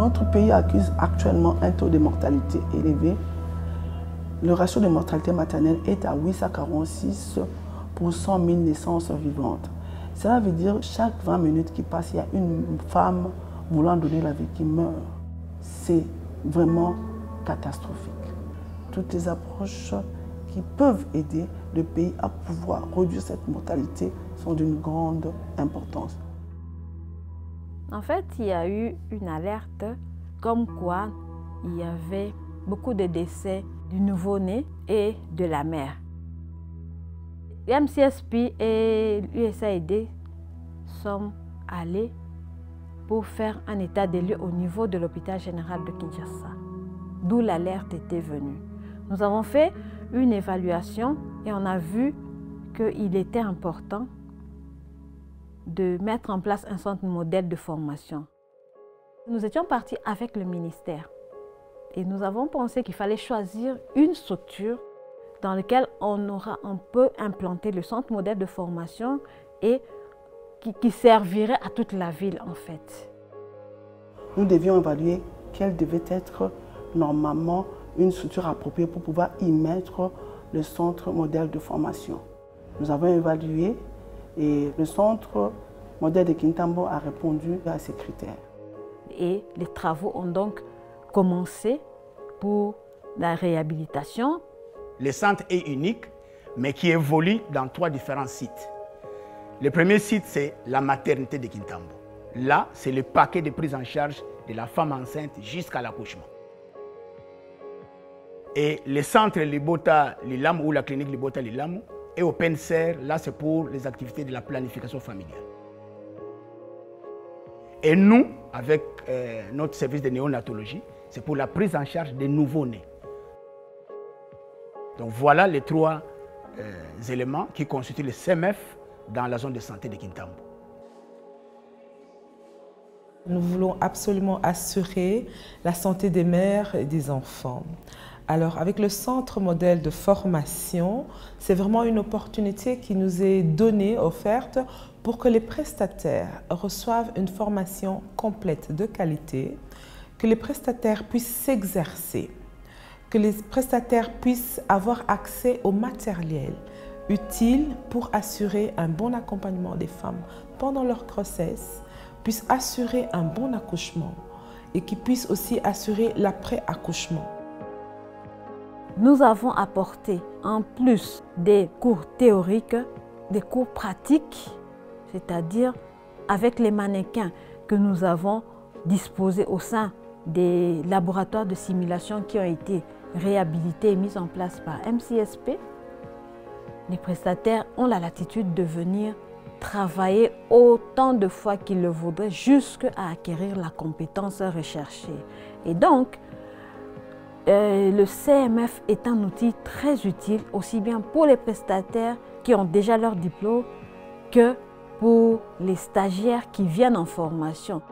Notre pays accuse actuellement un taux de mortalité élevé. Le ratio de mortalité maternelle est à 846 pour 100 000 naissances vivantes. Cela veut dire que chaque 20 minutes qui passent, il y a une femme voulant donner la vie qui meurt. C'est vraiment catastrophique. Toutes les approches qui peuvent aider le pays à pouvoir réduire cette mortalité sont d'une grande importance. En fait, il y a eu une alerte comme quoi il y avait beaucoup de décès du nouveau-né et de la mère. MCSP et l'USAID sont allés pour faire un état des lieux au niveau de l'hôpital général de Kinshasa, d'où l'alerte était venue. Nous avons fait une évaluation et on a vu qu'il était important de mettre en place un centre modèle de formation. Nous étions partis avec le ministère et nous avons pensé qu'il fallait choisir une structure dans laquelle on peut implanter le centre modèle de formation et qui servirait à toute la ville en fait. Nous devions évaluer quelle devait être normalement une structure appropriée pour pouvoir y mettre le centre modèle de formation. Nous avons évalué et le centre modèle de Kintambo a répondu à ces critères. Et les travaux ont donc commencé pour la réhabilitation. Le centre est unique, mais qui évolue dans 3 différents sites. Le premier site, c'est la maternité de Kintambo. Là, c'est le paquet de prise en charge de la femme enceinte jusqu'à l'accouchement. Et le centre Libota Lilam ou la clinique Libota Lilam est open serre, là c'est pour les activités de la planification familiale. Et nous, avec notre service de néonatologie, c'est pour la prise en charge des nouveaux-nés. Donc voilà les 3 éléments qui constituent le CMF dans la zone de santé de Kintambo. Nous voulons absolument assurer la santé des mères et des enfants. Alors, avec le centre modèle de formation, c'est vraiment une opportunité qui nous est donnée, offerte, pour que les prestataires reçoivent une formation complète de qualité, que les prestataires puissent s'exercer, que les prestataires puissent avoir accès au matériel utile pour assurer un bon accompagnement des femmes pendant leur grossesse, puissent assurer un bon accouchement et qui puissent aussi assurer l'après-accouchement. Nous avons apporté, en plus des cours théoriques, des cours pratiques, c'est-à-dire avec les mannequins que nous avons disposés au sein des laboratoires de simulation qui ont été réhabilités et mis en place par MCSP. Les prestataires ont la latitude de venir travailler autant de fois qu'ils le voudraient jusqu'à acquérir la compétence recherchée. Et donc, le CMF est un outil très utile, aussi bien pour les prestataires qui ont déjà leur diplôme que pour les stagiaires qui viennent en formation.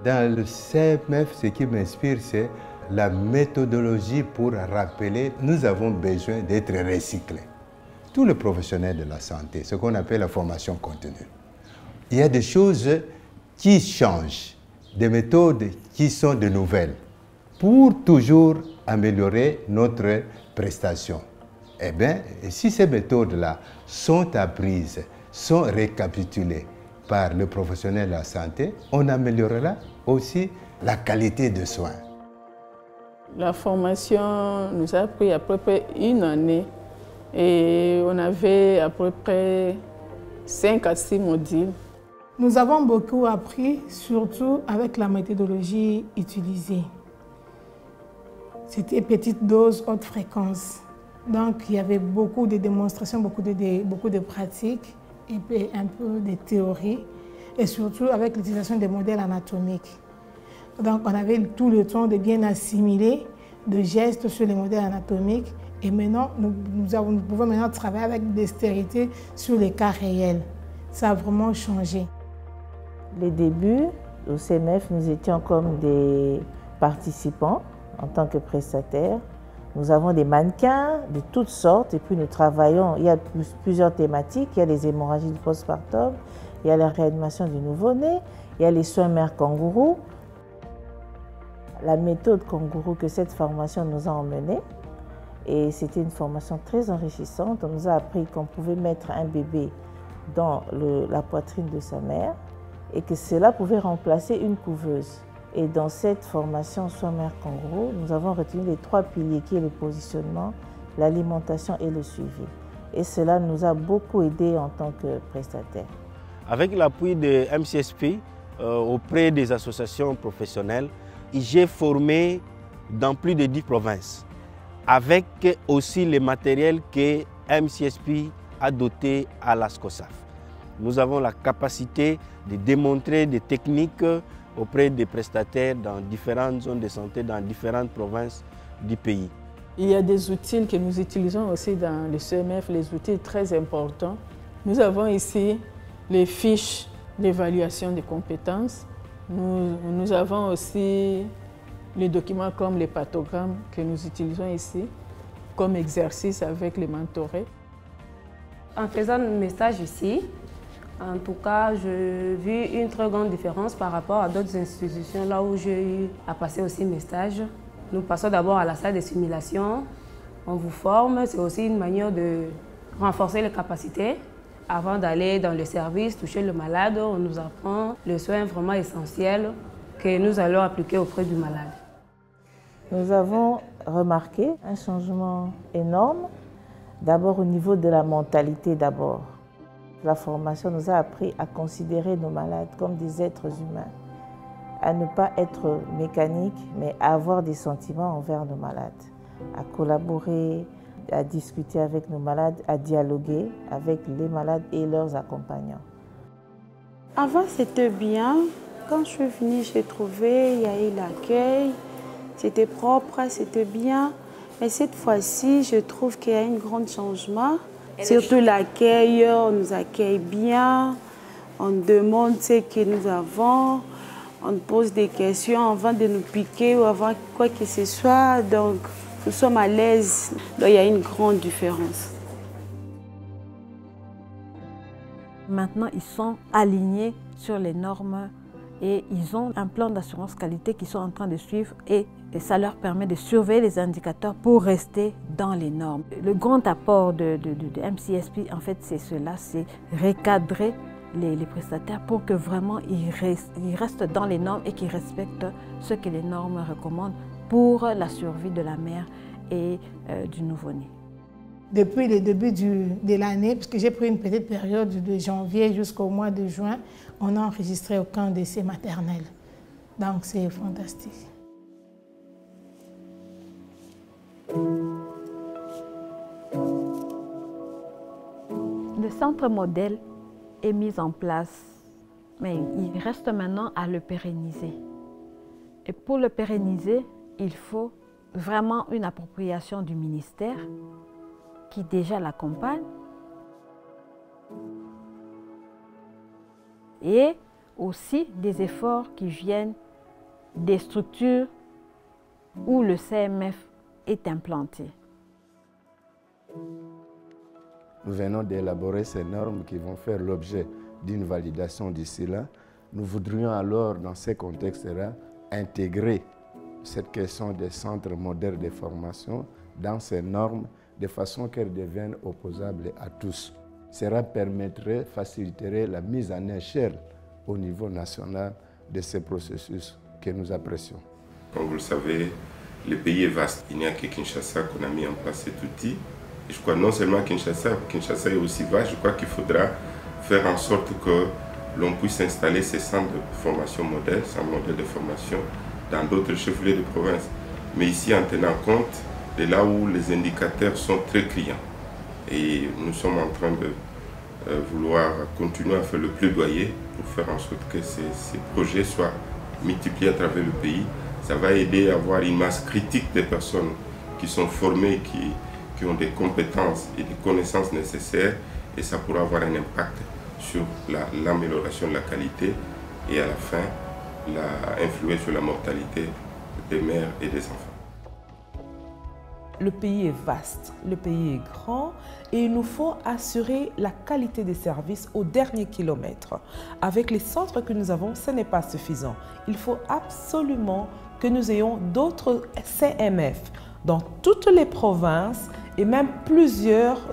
Dans le CMF, ce qui m'inspire, c'est la méthodologie pour rappeler que nous avons besoin d'être recyclés. Tous les professionnels de la santé, ce qu'on appelle la formation continue. Il y a des choses qui changent, des méthodes qui sont de nouvelles, pour toujours améliorer notre prestation. Eh bien, si ces méthodes-là sont apprises, sont récapitulées par le professionnel de la santé, on améliorera aussi la qualité de soins. La formation nous a pris à peu près 1 année et on avait à peu près 5 à 6 modules. Nous avons beaucoup appris, surtout avec la méthodologie utilisée. C'était petite dose, haute fréquence. Donc il y avait beaucoup de démonstrations, beaucoup de pratiques, et puis un peu de théorie, et surtout avec l'utilisation des modèles anatomiques. Donc on avait tout le temps de bien assimiler de gestes sur les modèles anatomiques, et maintenant nous pouvons maintenant travailler avec dextérité sur les cas réels. Ça a vraiment changé. Les débuts au CMF, nous étions comme des participants en tant que prestataires. Nous avons des mannequins de toutes sortes et puis nous travaillons, il y a plusieurs thématiques, il y a les hémorragies du postpartum, il y a la réanimation du nouveau-né, il y a les soins mères kangourous. la méthode kangourou que cette formation nous a emmenée. Et c'était une formation très enrichissante. On nous a appris qu'on pouvait mettre un bébé dans la poitrine de sa mère et que cela pouvait remplacer une couveuse. Et dans cette formation Soins Mère Kangourou, nous avons retenu les 3 piliers qui est le positionnement, l'alimentation et le suivi. Et cela nous a beaucoup aidé en tant que prestataire. Avec l'appui de MCSP auprès des associations professionnelles, j'ai formé dans plus de 10 provinces, avec aussi le matériel que MCSP a doté à la SCOSAF. Nous avons la capacité de démontrer des techniques auprès des prestataires dans différentes zones de santé, dans différentes provinces du pays. Il y a des outils que nous utilisons aussi dans le CMF, les outils très importants. Nous avons ici les fiches d'évaluation des compétences. Nous avons aussi les documents comme les pathogrammes que nous utilisons ici comme exercice avec les mentorés. En faisant mes stages ici, en tout cas, j'ai vu une très grande différence par rapport à d'autres institutions là où j'ai eu à passer aussi mes stages. Nous passons d'abord à la salle de simulation, on vous forme, c'est aussi une manière de renforcer les capacités. Avant d'aller dans le service, toucher le malade, on nous apprend les soins vraiment essentiels que nous allons appliquer auprès du malade. Nous avons remarqué un changement énorme, d'abord au niveau de la mentalité d'abord. La formation nous a appris à considérer nos malades comme des êtres humains, à ne pas être mécaniques, mais à avoir des sentiments envers nos malades, à collaborer, à discuter avec nos malades, à dialoguer avec les malades et leurs accompagnants. Avant, c'était bien. Quand je suis venue, j'ai trouvé, il y a eu l'accueil, c'était propre, c'était bien. Mais cette fois-ci, je trouve qu'il y a un grand changement. Surtout l'accueil, on nous accueille bien, on demande ce que nous avons, on pose des questions avant de nous piquer ou avant quoi que ce soit. Donc, nous sommes à l'aise. Donc, il y a une grande différence. Maintenant, ils sont alignés sur les normes et ils ont un plan d'assurance qualité qu'ils sont en train de suivre et ça leur permet de surveiller les indicateurs pour rester dans les normes. Le grand apport de MCSP, en fait, c'est cela, c'est recadrer les prestataires pour que vraiment ils restent dans les normes et qu'ils respectent ce que les normes recommandent pour la survie de la mère et du nouveau-né. Depuis le début de l'année, puisque j'ai pris une petite période de janvier jusqu'au mois de juin, on n'a enregistré aucun décès maternel. Donc c'est fantastique. Le centre modèle est mis en place, mais il reste maintenant à le pérenniser. Et pour le pérenniser, il faut vraiment une appropriation du ministère qui déjà l'accompagne et aussi des efforts qui viennent des structures où le CMF est implanté. Nous venons d'élaborer ces normes qui vont faire l'objet d'une validation d'ici là. Nous voudrions alors, dans ces contextes-là, intégrer cette question des centres modèles de formation dans ces normes de façon qu'elles deviennent opposables à tous. Cela permettrait, faciliterait la mise en échelle au niveau national de ces processus que nous apprécions. Comme vous le savez, le pays est vaste. Il n'y a que Kinshasa qu'on a mis en place cet outil. Et je crois non seulement Kinshasa est aussi vaste, je crois qu'il faudra faire en sorte que l'on puisse installer ces centres de formation modèles, centres modèles de formation, dans d'autres chefs-lieux de province. Mais ici, en tenant compte de là où les indicateurs sont très criants. Et nous sommes en train de vouloir continuer à faire le plaidoyer pour faire en sorte que ces projets soient multipliés à travers le pays. Ça va aider à avoir une masse critique de personnes qui sont formées, qui ont des compétences et des connaissances nécessaires, et ça pourra avoir un impact sur l'amélioration de la qualité et à la fin, influer sur la mortalité des mères et des enfants. Le pays est vaste, le pays est grand et il nous faut assurer la qualité des services au dernier kilomètre. Avec les centres que nous avons, ce n'est pas suffisant. Il faut absolument que nous ayons d'autres CMF dans toutes les provinces et même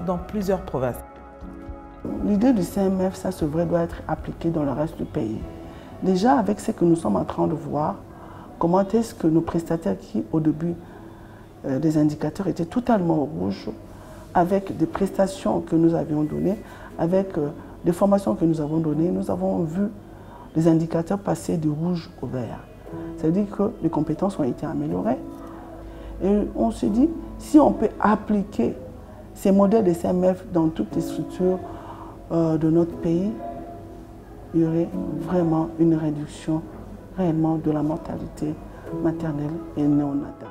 dans plusieurs provinces. L'idée du CMF, ça c'est vrai, doit être appliqué dans le reste du pays. Déjà, avec ce que nous sommes en train de voir, comment est-ce que nos prestataires qui, au début, des indicateurs étaient totalement rouges, avec des prestations que nous avions données, avec des formations que nous avons données, nous avons vu les indicateurs passer du rouge au vert. Ça veut dire que les compétences ont été améliorées. Et on se dit, si on peut appliquer ces modèles de CMF dans toutes les structures de notre pays, il y aurait vraiment une réduction réellement de la mortalité maternelle et néonatale.